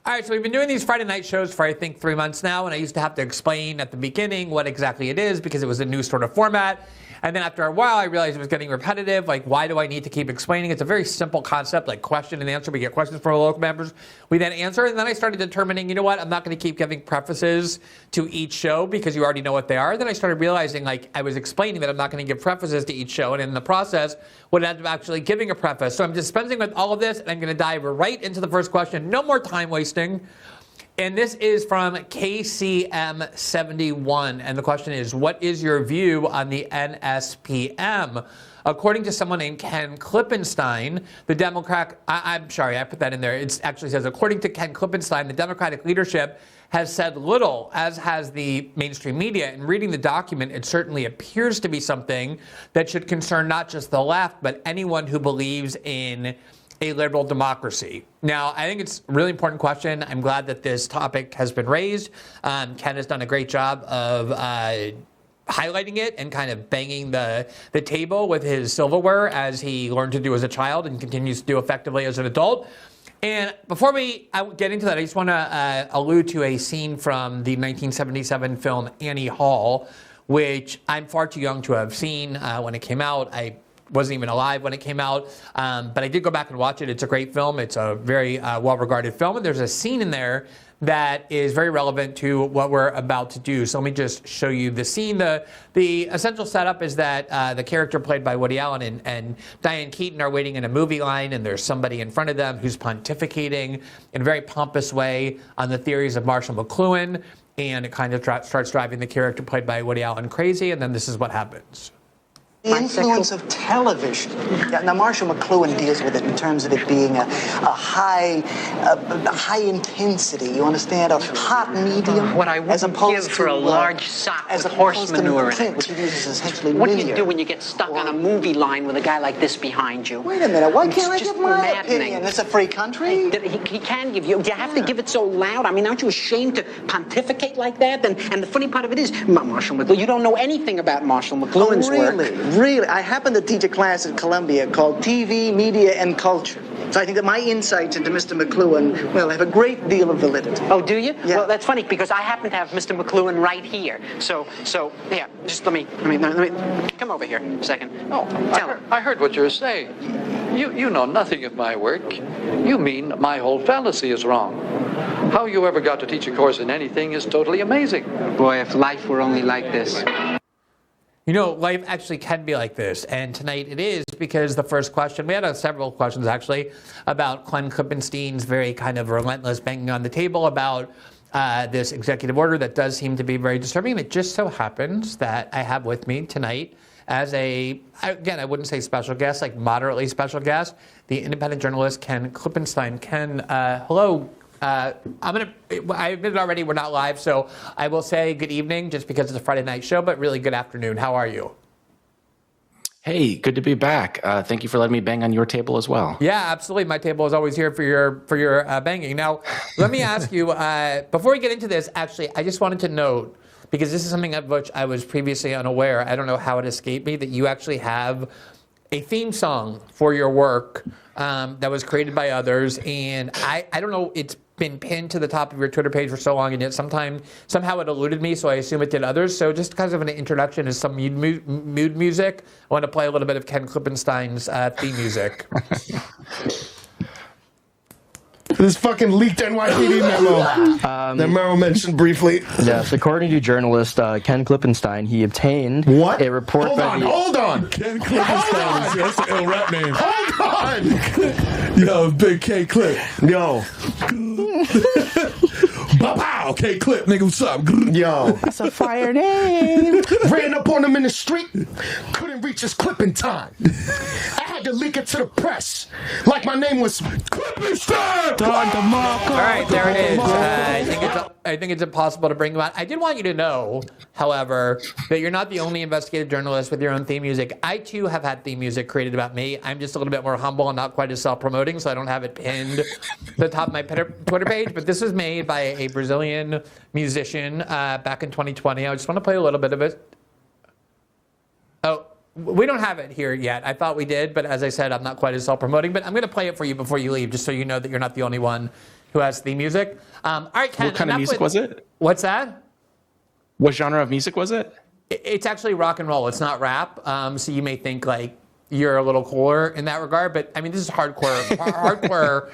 All right, so we've been doing these Friday night shows for, I think, 3 months now, and I used to have to explain at the beginning what exactly it is because it was a new sort of format. And then after a while, I realized it was getting repetitive. Like, why do I need to keep explaining? It's a very simple concept, like question and answer. We get questions from our local members. We then answer. And then I started determining, you know what? I'm not going to keep giving prefaces to each show because you already know what they are. Then I started realizing, like, I was explaining that I'm not going to give prefaces to each show. And in the process, would end up actually giving a preface. So I'm dispensing with all of this, and I'm going to dive right into the first question. No more time wasting. And this is from KCM71. And the question is, what is your view on the NSPM? According to someone named Ken Klippenstein, the Democrat, I'm sorry, I put that in there. It actually says, according to Ken Klippenstein, the Democratic leadership has said little, as has the mainstream media. In reading the document, it certainly appears to be something that should concern not just the left, but anyone who believes in a liberal democracy. Now, I think it's a really important question. I'm glad that this topic has been raised. Ken has done a great job of highlighting it and kind of banging the table with his silverware as he learned to do as a child and continues to do effectively as an adult. And before we get into that, I just want to allude to a scene from the 1977 film Annie Hall, which I'm far too young to have seen when it came out. I wasn't even alive when it came out, but I did go back and watch it. It's a great film. It's a very well-regarded film, and there's a scene in there that is very relevant to what we're about to do. So let me just show you the scene. The essential setup is that the character played by Woody Allen and Diane Keaton are waiting in a movie line, and there's somebody in front of them who's pontificating in a very pompous way on the theories of Marshall McLuhan, and it kind of starts driving the character played by Woody Allen crazy, and then this is what happens. The influence of television. Yeah, now, Marshall McLuhan deals with it in terms of it being a high intensity. You understand? A hot medium. What I wouldn't give for a large sock with horse manure in it. Which he uses essentially what do you do when you get stuck on a movie line with a guy like this behind you? Wait a minute. Why can't I just give my maddening. opinion? It's a free country. He can give you. Do you have to give it so loud? I mean, aren't you ashamed to pontificate like that? And the funny part of it is, Marshall McLuhan, you don't know anything about Marshall McLuhan's work. Really? I happen to teach a class at Columbia called TV, Media, and Culture. So I think that my insights into Mr. McLuhan, well, have a great deal of validity. Oh, do you? Yeah. Well, that's funny because I happen to have Mr. McLuhan right here. So yeah, just let me come over here a second. Oh, I heard what you're saying. You know nothing of my work. You mean my whole fallacy is wrong. How you ever got to teach a course in anything is totally amazing. Boy, if life were only like this. You know, life actually can be like this, and tonight it is because the first question, we had several questions actually about Ken Klippenstein's very kind of relentless banging on the table about this executive order that does seem to be very disturbing. And it just so happens that I have with me tonight as I wouldn't say special guest, like moderately special guest, the independent journalist Ken Klippenstein. Ken, hello. I admitted already we're not live, so I will say good evening just because it's a Friday night show, but really good afternoon. How are you? Hey, good to be back. Thank you for letting me bang on your table as well. Yeah, absolutely. My table is always here for your banging. Now, let me ask you, before we get into this, actually, I just wanted to note, because this is something of which I was previously unaware, I don't know how it escaped me, that you actually have a theme song for your work that was created by others, and I don't know, it's been pinned to the top of your Twitter page for so long, and yet somehow it eluded me, so I assume it did others. So just kind of an introduction is some mood music. I want to play a little bit of Ken Klippenstein's theme music. This fucking leaked NYPD memo that Memo mentioned briefly. Yes, according to journalist Ken Klippenstein, he obtained a report Hold on. Ken Klippenstein. That's an ill rap name. Hold on. Yo, Big K Clip. Yo. Pow, K Clip, nigga, what's up? Yo. That's a fire name. Ran up on him in the street. Couldn't reach his clip in time. I had to leak it to the press. Like my name was Klippenstein. All right, there it is. I think it's impossible to bring them out. I did want you to know, however, that you're not the only investigative journalist with your own theme music. I, too, have had theme music created about me. I'm just a little bit more humble and not quite as self-promoting, so I don't have it pinned to the top of my Twitter page. But this was made by a Brazilian musician back in 2020. I just want to play a little bit of it. Oh, we don't have it here yet. I thought we did, but as I said, I'm not quite as self-promoting. But I'm going to play it for you before you leave, just so you know that you're not the only one who has theme music. All right, Ken. What kind of music was it? What's that? What genre of music was it? It's actually rock and roll. It's not rap. So you may think like you're a little cooler in that regard, but I mean this is hardcore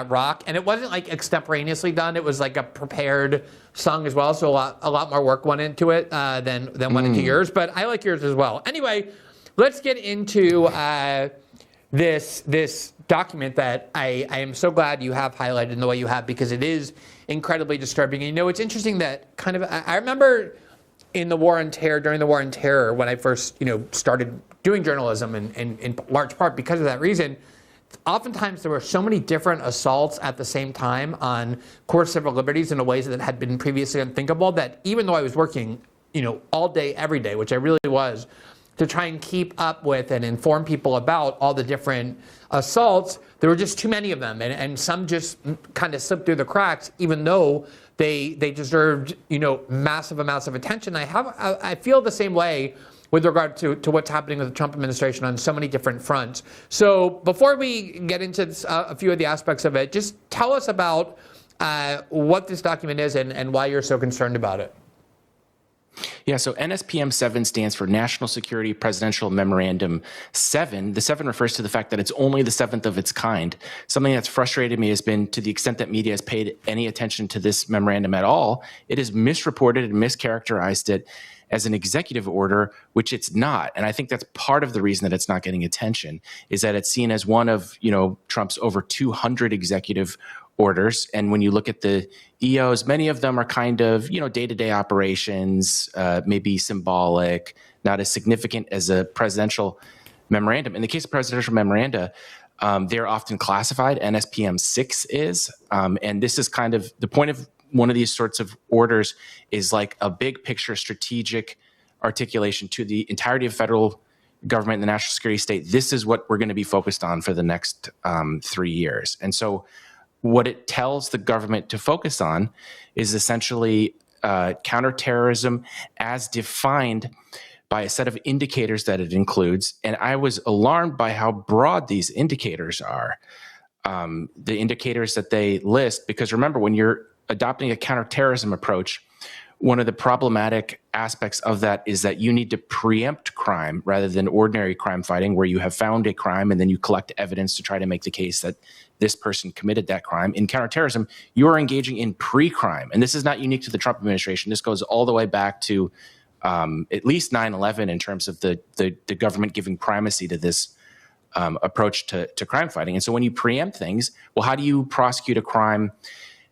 rock, and it wasn't like extemporaneously done. It was like a prepared song as well. So a lot more work went into it than went into yours. But I like yours as well. Anyway, let's get into this document that I am so glad you have highlighted in the way you have, because it is incredibly disturbing. And, it's interesting that kind of I remember during the War on Terror, when I first started doing journalism, and in large part because of that reason, oftentimes there were so many different assaults at the same time on core civil liberties in ways that had been previously unthinkable, that even though I was working all day every day, which I really was, to try and keep up with and inform people about all the different assaults, there were just too many of them, and some just kind of slipped through the cracks, even though they deserved massive amounts of attention. I feel the same way with regard to what's happening with the Trump administration on so many different fronts. So before we get into a few of the aspects of it, just tell us about what this document is and why you're so concerned about it. Yeah, so NSPM 7 stands for National Security Presidential Memorandum 7. The 7 refers to the fact that it's only the 7th of its kind. Something that's frustrated me has been, to the extent that media has paid any attention to this memorandum at all, it has misreported and mischaracterized it as an executive order, which it's not. And I think that's part of the reason that it's not getting attention, is that it's seen as one of, Trump's over 200 executive orders. And when you look at the EOs, many of them are kind of, day-to-day operations, maybe symbolic, not as significant as a presidential memorandum. In the case of presidential memoranda, they're often classified. NSPM 6 is. And this is kind of the point of one of these sorts of orders, is like a big picture strategic articulation to the entirety of federal government and the national security state. This is what we're going to be focused on for the next 3 years. And so what it tells the government to focus on is essentially counterterrorism as defined by a set of indicators that it includes. And I was alarmed by how broad these indicators are, the indicators that they list, because remember, when you're adopting a counterterrorism approach, one of the problematic aspects of that is that you need to preempt crime rather than ordinary crime fighting, where you have found a crime and then you collect evidence to try to make the case that this person committed that crime. In counterterrorism, you are engaging in pre-crime. And this is not unique to the Trump administration. This goes all the way back to at least 9/11 in terms of the government giving primacy to this approach to crime fighting. And so when you preempt things, well, how do you prosecute a crime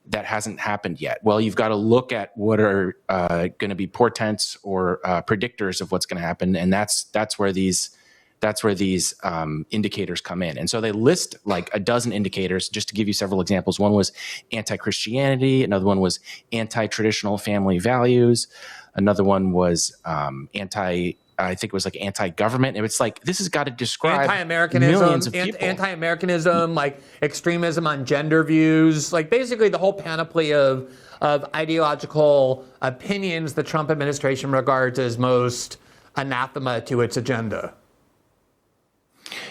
that hasn't happened yet? Well, you've got to look at what are going to be portents or predictors of what's going to happen, and that's where these indicators come in. And so they list like a dozen indicators, just to give you several examples. One was anti-Christianity. Another one was anti-traditional family values. Another one was anti-government. It's like, this has got to describe millions of people. Anti-Americanism, like extremism on gender views, like basically the whole panoply of ideological opinions the Trump administration regards as most anathema to its agenda.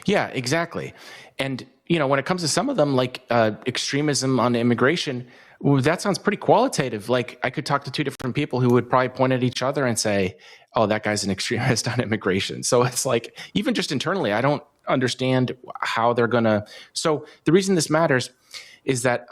Yeah, exactly. And, when it comes to some of them, like extremism on immigration, well, that sounds pretty qualitative. Like, I could talk to two different people who would probably point at each other and say, oh, that guy's an extremist on immigration. So it's like, even just internally, I don't understand how they're going to. So the reason this matters is that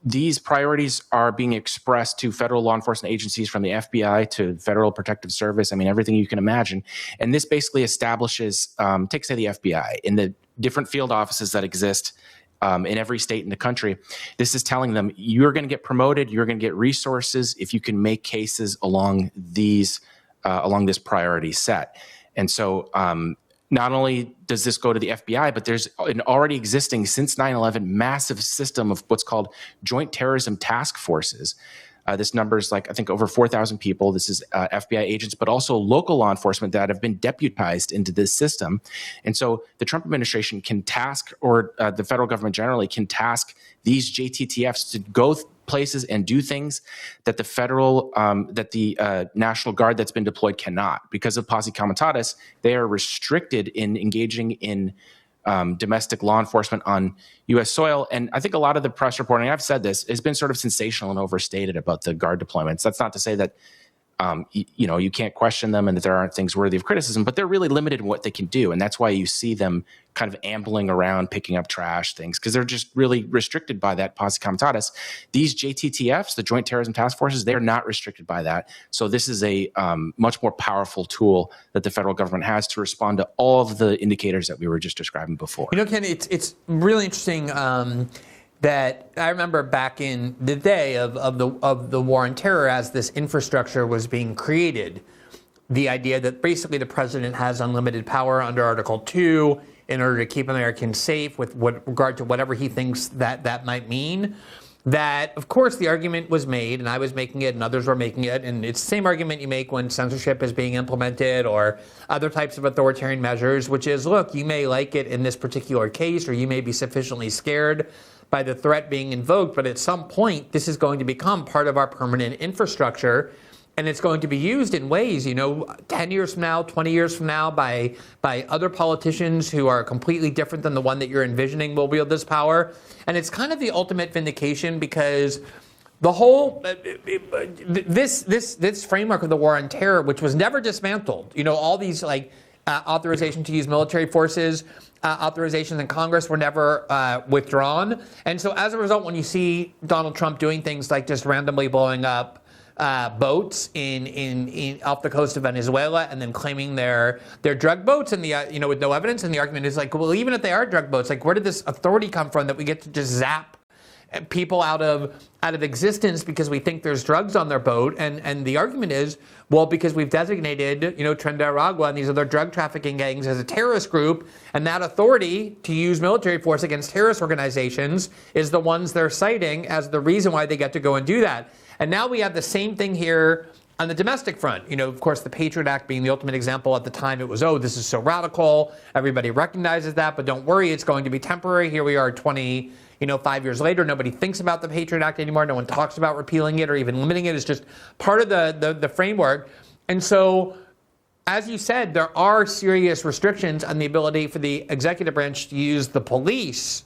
these priorities are being expressed to federal law enforcement agencies, from the FBI to Federal Protective Service. I mean, everything you can imagine. And this basically establishes, take say the FBI, in the different field offices that exist in every state in the country. This is telling them, you're going to get promoted, you're going to get resources if you can make cases along this priority set. And so not only does this go to the FBI, but there's an already existing, since 9/11, massive system of what's called joint terrorism task forces. This number is like, I think, over 4,000 people. This is FBI agents, but also local law enforcement that have been deputized into this system. And so the Trump administration can task, or the federal government generally can task these JTTFs to go places and do things that the National Guard that's been deployed cannot. Because of posse comitatus, they are restricted in engaging in domestic law enforcement on U.S. soil. And I think a lot of the press reporting, I've said this, has been sort of sensational and overstated about the Guard deployments. That's not to say that you can't question them and that there aren't things worthy of criticism, but they're really limited in what they can do. And that's why you see them kind of ambling around, picking up trash things, because they're just really restricted by that posse comitatus. These JTTFs, the Joint Terrorism Task Forces, they're not restricted by that. So this is a much more powerful tool that the federal government has to respond to all of the indicators that we were just describing before. Ken, it's really interesting that I remember back in the day of the war on terror, as this infrastructure was being created, the idea that basically the president has unlimited power under Article 2 in order to keep Americans safe with regard to whatever he thinks that might mean. That, of course, the argument was made, and I was making it, and others were making it, and it's the same argument you make when censorship is being implemented or other types of authoritarian measures, which is, look, you may like it in this particular case, or you may be sufficiently scared by the threat being invoked, but at some point, this is going to become part of our permanent infrastructure, and it's going to be used in ways, 10 years from now, 20 years from now, by other politicians who are completely different than the one that you're envisioning will wield this power. And it's kind of the ultimate vindication, because the whole this framework of the war on terror, which was never dismantled, all these authorization to use military forces, authorizations in Congress were never withdrawn. And so as a result, when you see Donald Trump doing things like just randomly blowing up boats in off the coast of Venezuela and then claiming they're drug boats, and with no evidence, and the argument is like, well, even if they are drug boats, like, where did this authority come from that we get to just zap people out of existence because we think there's drugs on their boat? And the argument is, well, because we've designated Tren de Aragua and these other drug trafficking gangs as a terrorist group, and that authority to use military force against terrorist organizations is the ones they're citing as the reason why they get to go and do that. And now we have the same thing here on the domestic front. Of course, the Patriot Act being the ultimate example. At the time, it was, this is so radical. Everybody recognizes that, but don't worry, it's going to be temporary. Here we are 5 years later. Nobody thinks about the Patriot Act anymore. No one talks about repealing it or even limiting it. It's just part of the framework. And so, as you said, there are restrictions on the ability for the executive branch to use the police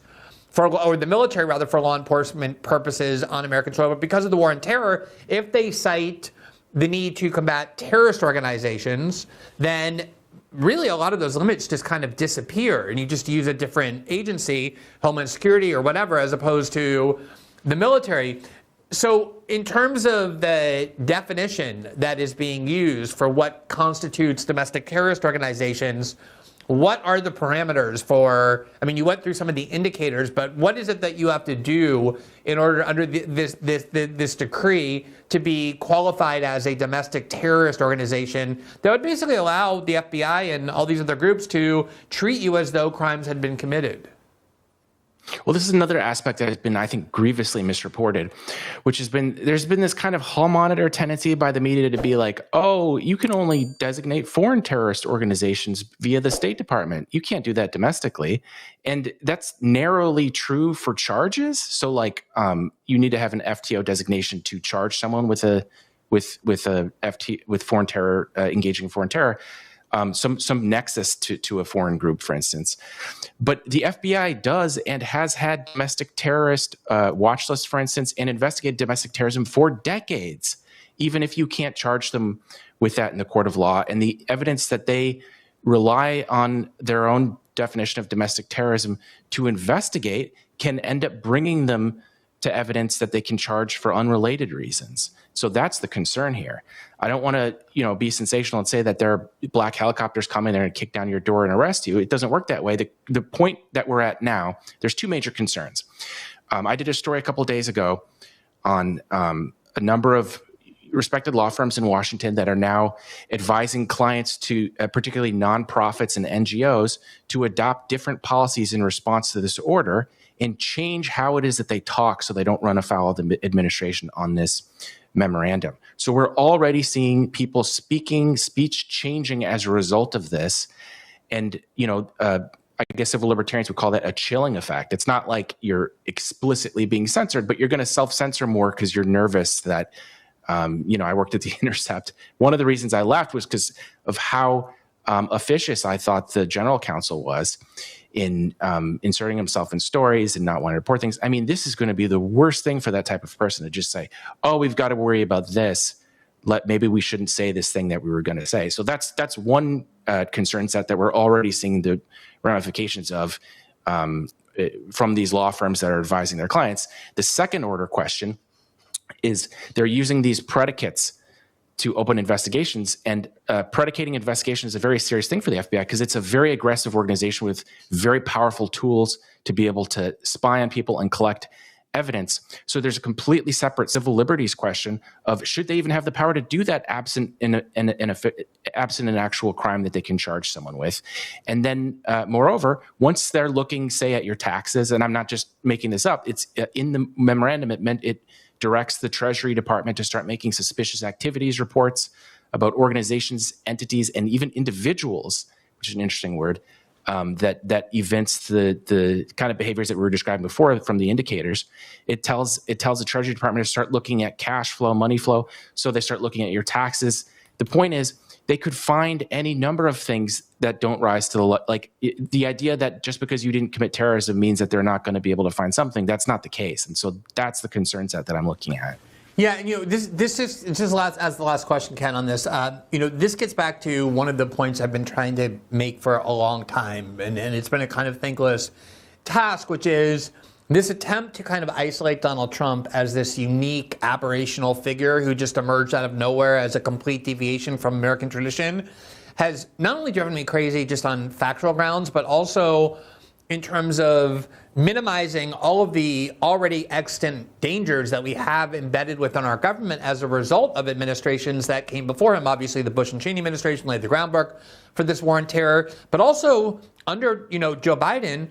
or the military rather, for law enforcement purposes on American soil. But because of the war on terror, if they cite the need to combat terrorist organizations, then really a lot of those limits just kind of disappear, and you just use a different agency, Homeland Security or whatever, as opposed to the military. So in terms of the definition that is being used for what constitutes domestic terrorist organizations, what are the parameters for, you went through some of the indicators, but what is it that you have to do in order, under this decree, to be qualified as a domestic terrorist organization that would basically allow the FBI and all these other groups to treat you as though crimes had been committed? Well, this is another aspect that has been, I think, grievously misreported, which has been, there's been this kind of hall monitor tendency by the media to be like, oh, you can only designate foreign terrorist organizations via the State Department. You can't do that domestically. And that's narrowly true for charges. So you need to have an FTO designation to charge someone with foreign terror, engaging foreign terror. Some nexus to a foreign group, for instance. But the FBI does and has had domestic terrorist watch lists, for instance, and investigated domestic terrorism for decades, even if you can't charge them with that in the court of law. And the evidence that they rely on their own definition of domestic terrorism to investigate can end up bringing them to evidence that they can charge for unrelated reasons. So that's the concern here. I don't want to, be sensational and say that there are black helicopters come in there and kick down your door and arrest you. It doesn't work that way. The point that we're at now, there's two major concerns. I did a story a couple of days ago on a number of respected law firms in Washington that are now advising clients to, particularly nonprofits and NGOs, to adopt different policies in response to this order and change how it is that they talk so they don't run afoul of the administration on this memorandum. So we're already seeing people speech changing as a result of this. And, I guess civil libertarians would call that a chilling effect. It's not like you're explicitly being censored, but you're going to self-censor more because you're nervous that, I worked at The Intercept. One of the reasons I left was because of how officious I thought the general counsel was in inserting himself in stories and not wanting to report things. I mean, this is going to be the worst thing for that type of person to just say, oh, we've got to worry about this. Maybe we shouldn't say this thing that we were going to say. So that's one concern set that we're already seeing the ramifications of from these law firms that are advising their clients. The second order question is they're using these predicates to open investigations, and predicating investigation is a very serious thing for the FBI because it's a very aggressive organization with very powerful tools to be able to spy on people and collect evidence. So there's a completely separate civil liberties question of should they even have the power to do that absent absent an actual crime that they can charge someone with. And then moreover, once they're looking, say, at your taxes, and I'm not just making this up, it's in the memorandum, it directs the Treasury Department to start making suspicious activities reports about organizations, entities, and even individuals, which is an interesting word, that evince the kind of behaviors that we were describing before from the indicators. It tells the Treasury Department to start looking at cash flow, money flow, so they start looking at your taxes. The point is, they could find any number of things that don't rise to the idea that just because you didn't commit terrorism means that they're not going to be able to find something. That's not the case. And so that's the concern set that I'm looking at. Yeah, and this is just as the last question, Ken, on this. This gets back to one of the points I've been trying to make for a long time, and it's been a kind of thankless task, which is this attempt to kind of isolate Donald Trump as this unique, aberrational figure who just emerged out of nowhere as a complete deviation from American tradition has not only driven me crazy just on factual grounds, but also in terms of minimizing all of the already extant dangers that we have embedded within our government as a result of administrations that came before him. Obviously, the Bush and Cheney administration laid the groundwork for this war on terror, but also under Joe Biden,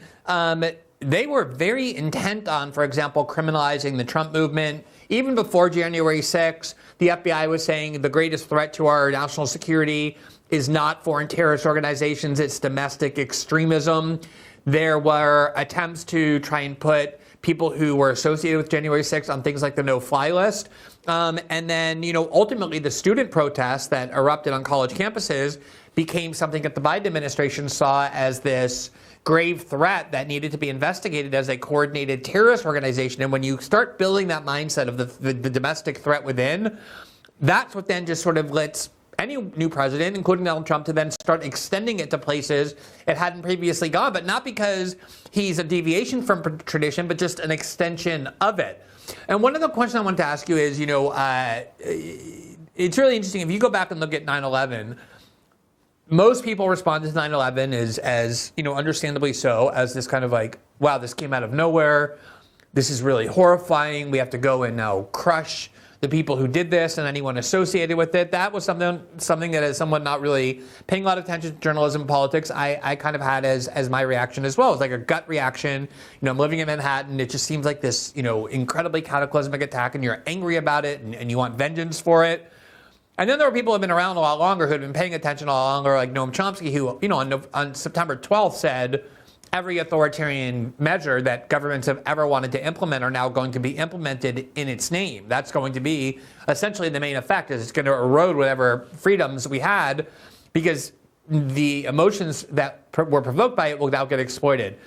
they were very intent on, for example, criminalizing the Trump movement. Even before January 6th, the FBI was saying the greatest threat to our national security is not foreign terrorist organizations, it's domestic extremism. There were attempts to try and put people who were associated with January 6th on things like the no-fly list. And then, ultimately the student protests that erupted on college campuses became something that the Biden administration saw as this grave threat that needed to be investigated as a coordinated terrorist organization. And when you start building that mindset of the domestic threat within, that's what then just sort of lets any new president, including Donald Trump, to then start extending it to places it hadn't previously gone, but not because he's a deviation from tradition, but just an extension of it. And one of the questions I wanted to ask you is, it's really interesting. If you go back and look at 9/11, most people responded to 9/11 as understandably so, as this kind of like, wow, this came out of nowhere. This is really horrifying. We have to go and now crush the people who did this and anyone associated with it. That was something that, as someone not really paying a lot of attention to journalism and politics, I kind of had as my reaction as well. It's like a gut reaction. I'm living in Manhattan. It just seems like this, incredibly cataclysmic attack, and you're angry about it and you want vengeance for it. And then there were people who have been around a lot longer, who had been paying attention a lot longer, like Noam Chomsky, who, on September 12th said every authoritarian measure that governments have ever wanted to implement are now going to be implemented in its name. That's going to be essentially the main effect, is it's going to erode whatever freedoms we had, because the emotions that were provoked by it will now get exploited.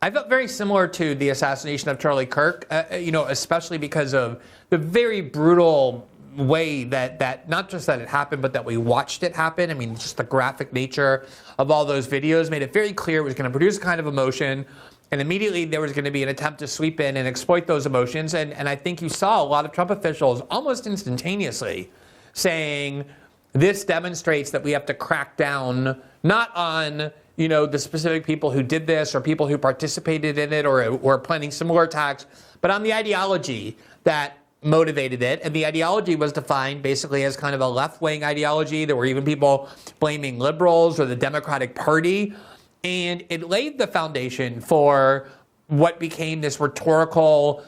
I felt very similar to the assassination of Charlie Kirk, especially because of the very brutal way that not just that it happened, but that we watched it happen. I mean, just the graphic nature of all those videos made it very clear it was going to produce a kind of emotion, and immediately there was going to be an attempt to sweep in and exploit those emotions. And I think you saw a lot of Trump officials almost instantaneously saying, this demonstrates that we have to crack down not on the specific people who did this or people who participated in it or planning similar attacks, but on the ideology that motivated it. And the ideology was defined basically as kind of a left-wing ideology. There were even people blaming liberals or the Democratic Party. And it laid the foundation for what became this rhetorical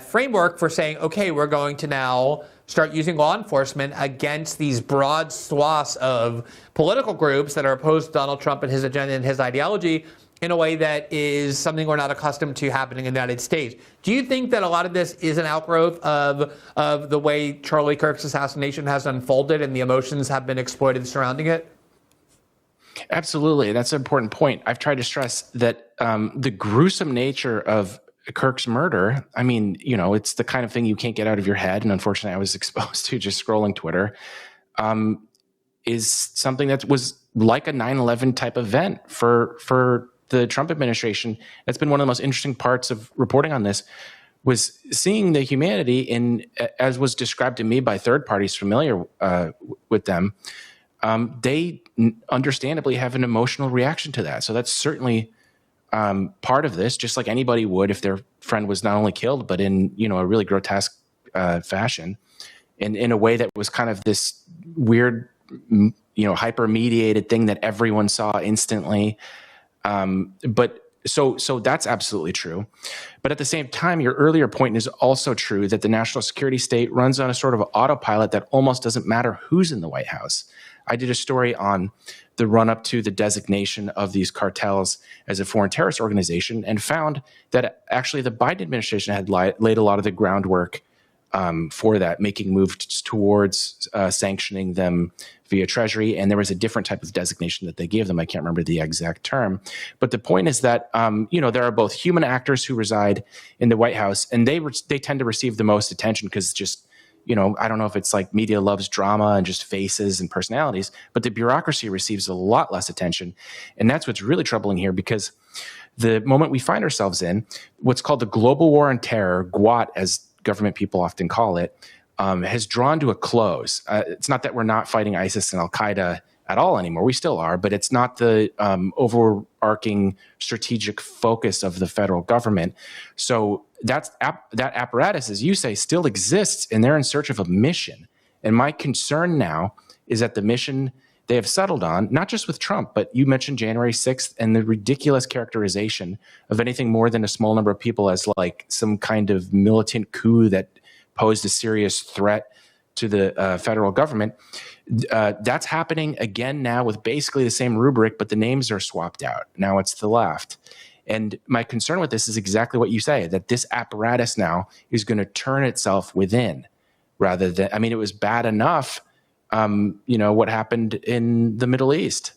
framework for saying, okay, we're going to now start using law enforcement against these broad swaths of political groups that are opposed to Donald Trump and his agenda and his ideology in a way that is something we're not accustomed to happening in the United States. Do you think that a lot of this is an outgrowth of the way Charlie Kirk's assassination has unfolded and the emotions have been exploited surrounding it? Absolutely. That's an important point. I've tried to stress that the gruesome nature of Kirk's murder, I mean, it's the kind of thing you can't get out of your head. And unfortunately, I was exposed to just scrolling Twitter, is something that was like a 9/11 type event for the Trump administration. That's been one of the most interesting parts of reporting on this, was seeing the humanity in, as was described to me by third parties familiar with them. They understandably have an emotional reaction to that. So that's certainly part of this, just like anybody would if their friend was not only killed, but in, a really grotesque fashion, and in a way that was kind of this weird, hyper mediated thing that everyone saw instantly. But so that's absolutely true. But at the same time, your earlier point is also true, that the national security state runs on a sort of autopilot that almost doesn't matter who's in the White House. I did a story on the run up to the designation of these cartels as a foreign terrorist organization, and found that actually the Biden administration had laid a lot of the groundwork for that, making moves towards sanctioning them via Treasury. And there was a different type of designation that they gave them. I can't remember the exact term. But the point is that, there are both human actors who reside in the White House, and they tend to receive the most attention because just, I don't know if it's like media loves drama and just faces and personalities, but the bureaucracy receives a lot less attention. And that's what's really troubling here, because the moment we find ourselves in, what's called the global war on terror, GWOT, as government people often call it, has drawn to a close. It's not that we're not fighting ISIS and Al-Qaeda at all anymore. We still are, but it's not the overarching strategic focus of the federal government. So that apparatus, as you say, still exists, and they're in search of a mission. And my concern now is that the mission they have settled on, not just with Trump, but you mentioned January 6th and the ridiculous characterization of anything more than a small number of people as like some kind of militant coup that posed a serious threat to the federal government. That's happening again now with basically the same rubric, but the names are swapped out. Now it's the left. And my concern with this is exactly what you say, that this apparatus now is going to turn itself within rather than, it was bad enough, what happened in the Middle East.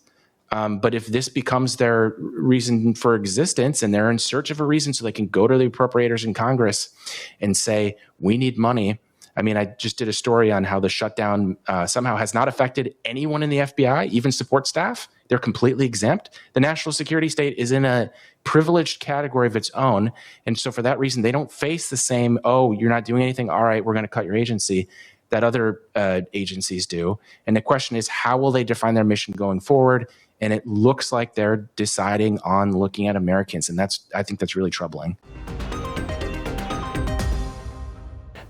But if this becomes their reason for existence and they're in search of a reason so they can go to the appropriators in Congress and say, we need money. I just did a story on how the shutdown somehow has not affected anyone in the FBI, even support staff. They're completely exempt. The national security state is in a privileged category of its own. And so for that reason, they don't face the same, oh, you're not doing anything, all right, we're going to cut your agency, that other agencies do. And the question is, how will they define their mission going forward? And it looks like they're deciding on looking at Americans. And I think that's really troubling.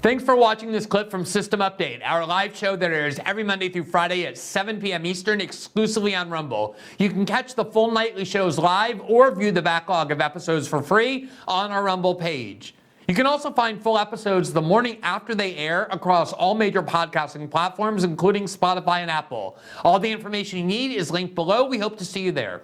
Thanks for watching this clip from System Update, our live show that airs every Monday through Friday at 7 p.m. Eastern, exclusively on Rumble. You can catch the full nightly shows live or view the backlog of episodes for free on our Rumble page. You can also find full episodes the morning after they air across all major podcasting platforms, including Spotify and Apple. All the information you need is linked below. We hope to see you there.